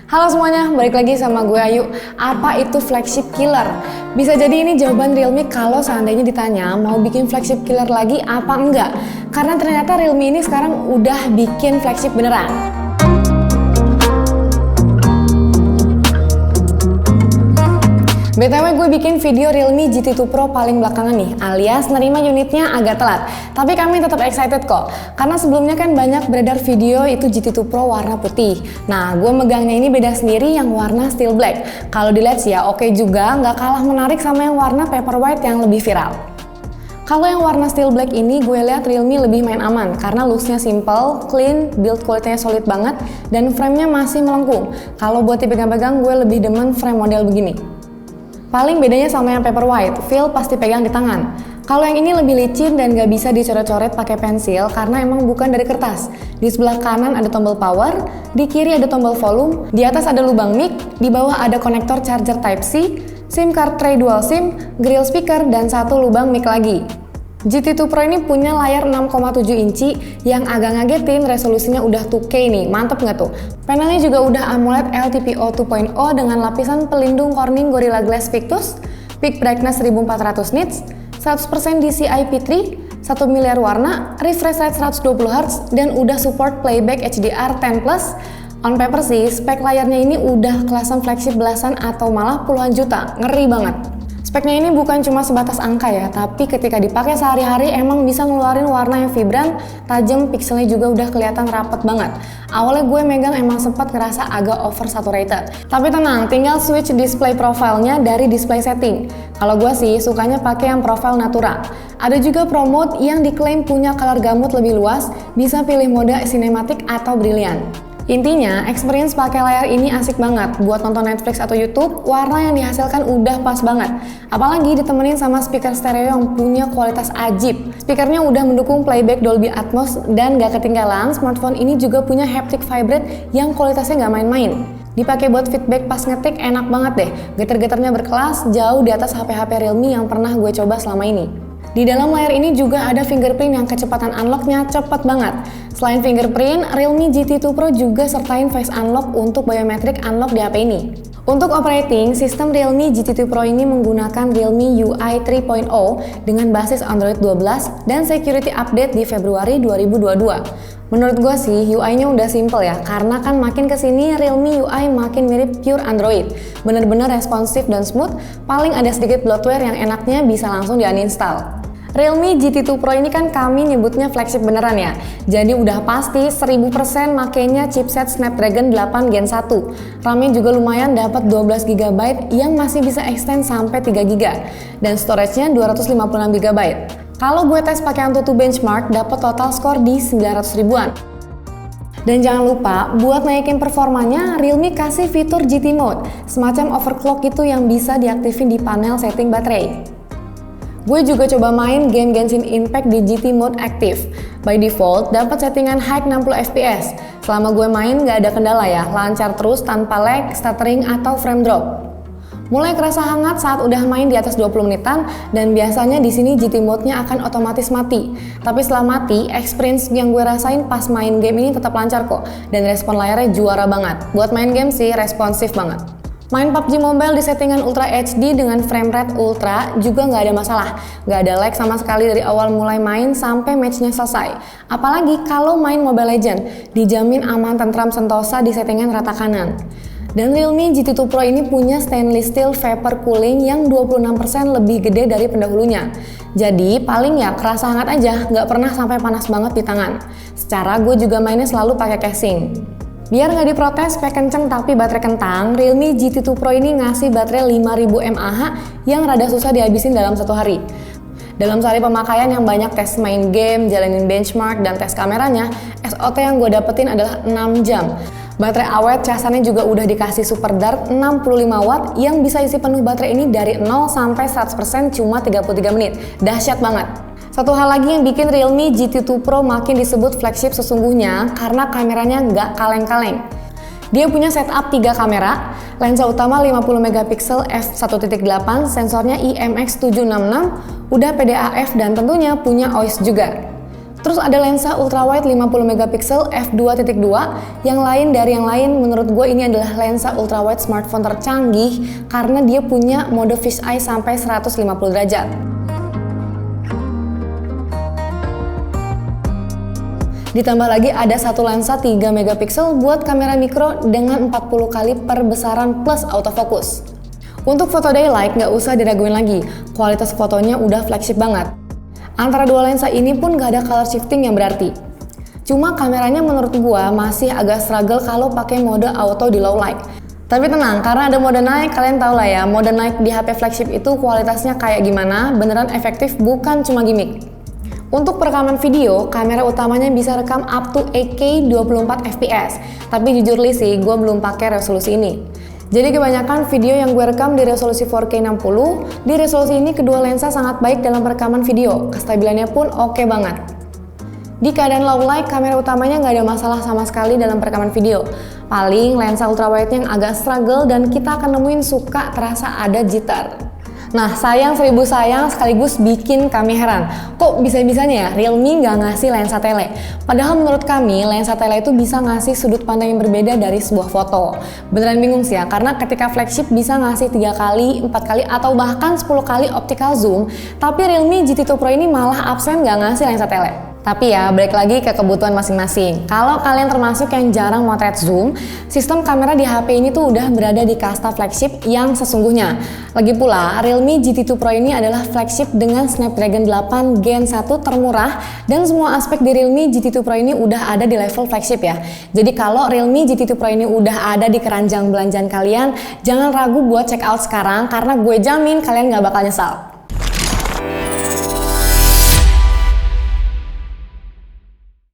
Halo semuanya, balik lagi sama gue Ayu. Apa itu flagship killer? Bisa jadi ini jawaban Realme kalau seandainya ditanya mau bikin flagship killer lagi apa enggak. Karena ternyata Realme ini sekarang udah bikin flagship beneran. BTW gue bikin video Realme GT2 Pro paling belakangan nih, alias nerima unitnya agak telat. Tapi kami tetap excited kok, karena sebelumnya kan banyak beredar video itu GT2 Pro warna putih. Nah, gue megangnya ini beda sendiri yang warna steel black. Kalau dilihat sih ya oke juga, nggak kalah menarik sama yang warna paper white yang lebih viral. Kalau yang warna steel black ini gue lihat Realme lebih main aman karena looks-nya simple, clean, build quality-nya solid banget, dan frame-nya masih melengkung. Kalau buat dipegang-pegang gue lebih demen frame model begini. Paling bedanya sama yang paper white, feel pasti pegang di tangan. Kalau yang ini lebih licin dan gak bisa dicoret-coret pakai pensil karena emang bukan dari kertas. Di sebelah kanan ada tombol power, di kiri ada tombol volume, di atas ada lubang mic, di bawah ada konektor charger Type-C, SIM card tray dual SIM, grill speaker, dan satu lubang mic lagi. GT2 Pro ini punya layar 6,7 inci yang agak ngagetin, resolusinya udah 2K nih, mantep nggak tuh? Panelnya juga udah AMOLED LTPO 2.0 dengan lapisan pelindung Corning Gorilla Glass Victus, peak brightness 1400 nits, 100% DCI P3, 1 miliar warna, refresh rate 120Hz, dan udah support playback HDR10+. On paper sih, spek layarnya ini udah kelasan flagship belasan atau malah puluhan juta, ngeri banget. Speknya ini bukan cuma sebatas angka ya, tapi ketika dipakai sehari-hari emang bisa ngeluarin warna yang vibran, tajam, pixelnya juga udah kelihatan rapet banget. Awalnya gue megang emang sempat ngerasa agak oversaturated. Tapi tenang, tinggal switch display profile-nya dari display setting. Kalau gue sih sukanya pakai yang profile natural. Ada juga Pro Mode yang diklaim punya color gamut lebih luas, bisa pilih mode cinematic atau brilliant. Intinya, experience pakai layar ini asik banget. Buat nonton Netflix atau YouTube, warna yang dihasilkan udah pas banget. Apalagi ditemenin sama speaker stereo yang punya kualitas ajib. Speakernya udah mendukung playback Dolby Atmos dan gak ketinggalan, smartphone ini juga punya haptic vibrate yang kualitasnya gak main-main. Dipakai buat feedback pas ngetik enak banget deh. Getar-getarnya berkelas, jauh di atas HP-HP Realme yang pernah gue coba selama ini. Di dalam layar ini juga ada fingerprint yang kecepatan unlock-nya cepet banget. Selain fingerprint, Realme GT2 Pro juga sertain face unlock untuk biometric unlock di HP ini. Untuk operating, sistem Realme GT2 Pro ini menggunakan Realme UI 3.0 dengan basis Android 12 dan security update di Februari 2022. Menurut gue sih, UI-nya udah simple ya, karena kan makin kesini Realme UI makin mirip pure Android. Bener-bener responsif dan smooth, paling ada sedikit bloatware yang enaknya bisa langsung di-uninstall. Realme GT2 Pro ini kan kami nyebutnya flagship beneran ya, jadi udah pasti 1000% makainya chipset Snapdragon 8 Gen 1. RAM-nya juga lumayan, dapat 12GB yang masih bisa extend sampai 3GB, dan storage-nya 256GB. Kalau gue tes pakai Antutu benchmark, dapat total skor di 900 ribuan. Dan jangan lupa, buat naikin performanya, Realme kasih fitur GT Mode, semacam overclock gitu yang bisa diaktifin di panel setting baterai. Gue juga coba main game Genshin Impact di GT Mode aktif. By default, dapat settingan high 60fps. Selama gue main gak ada kendala ya, lancar terus tanpa lag, stuttering, atau frame drop. Mulai kerasa hangat saat udah main di atas 20 menitan, dan biasanya di sini GT Mode-nya akan otomatis mati. Tapi setelah mati, experience yang gue rasain pas main game ini tetap lancar kok, dan respon layarnya juara banget. Buat main game sih responsif banget. Main PUBG Mobile di settingan Ultra HD dengan frame rate Ultra juga nggak ada masalah. Nggak ada lag sama sekali dari awal mulai main sampai matchnya selesai. Apalagi kalau main Mobile Legends, dijamin aman, tentram, sentosa di settingan rata kanan. Dan Realme GT2 Pro ini punya stainless steel vapor cooling yang 26% lebih gede dari pendahulunya. Jadi paling ya kerasa hangat aja, nggak pernah sampai panas banget di tangan. Secara gue juga mainnya selalu pakai casing. Biar nggak diprotes spek kenceng tapi baterai kentang, Realme GT2 Pro ini ngasih baterai 5000 mAh yang rada susah dihabisin dalam satu hari. Dalam sehari pemakaian yang banyak tes main game, jalanin benchmark, dan tes kameranya, SOT yang gue dapetin adalah 6 jam. Baterai awet casannya juga udah dikasih Super Dart 65 watt yang bisa isi penuh baterai ini dari 0 sampai 100% cuma 33 menit. Dahsyat banget. Satu hal lagi yang bikin Realme GT2 Pro makin disebut flagship sesungguhnya karena kameranya nggak kaleng-kaleng. Dia punya setup 3 kamera, lensa utama 50MP f1.8, sensornya IMX766, udah PDAF dan tentunya punya OIS juga. Terus ada lensa ultrawide 50 megapiksel f2.2. Yang lain dari yang lain, menurut gue ini adalah lensa ultrawide smartphone tercanggih karena dia punya mode fisheye sampai 150 derajat. Ditambah lagi ada satu lensa 3 megapiksel buat kamera mikro dengan 40 kali perbesaran plus autofocus. Untuk foto daylight nggak usah diraguin lagi, kualitas fotonya udah flagship banget. Antara dua lensa ini pun gak ada color shifting yang berarti. Cuma kameranya menurut gua masih agak struggle kalau pakai mode auto di low light. Tapi tenang, karena ada mode night, kalian tau lah ya, mode night di HP flagship itu kualitasnya kayak gimana, beneran efektif, bukan cuma gimmick. Untuk perekaman video, kamera utamanya bisa rekam up to 8K 24 fps. Tapi jujur li sih, gua belum pakai resolusi ini. Jadi kebanyakan video yang gue rekam di resolusi 4K 60, di resolusi ini kedua lensa sangat baik dalam perekaman video, kestabilannya pun oke banget. Di keadaan low light, kamera utamanya nggak ada masalah sama sekali dalam perekaman video. Paling lensa ultrawide yang agak struggle dan kita akan nemuin suka terasa ada jitter. Nah, sayang seribu sayang sekaligus bikin kami heran. Kok bisa-bisanya ya Realme nggak ngasih lensa tele? Padahal menurut kami lensa tele itu bisa ngasih sudut pandang yang berbeda dari sebuah foto. Beneran bingung sih ya, karena ketika flagship bisa ngasih 3 kali, 4 kali, atau bahkan 10 kali optical zoom, tapi Realme GT2 Pro ini malah absen nggak ngasih lensa tele. Tapi ya, balik lagi ke kebutuhan masing-masing. Kalau kalian termasuk yang jarang motret zoom, sistem kamera di HP ini tuh udah berada di kasta flagship yang sesungguhnya. Lagi pula, Realme GT2 Pro ini adalah flagship dengan Snapdragon 8 Gen 1 termurah dan semua aspek di Realme GT2 Pro ini udah ada di level flagship ya. Jadi kalau Realme GT2 Pro ini udah ada di keranjang belanjaan kalian, jangan ragu buat check out sekarang karena gue jamin kalian gak bakal nyesal.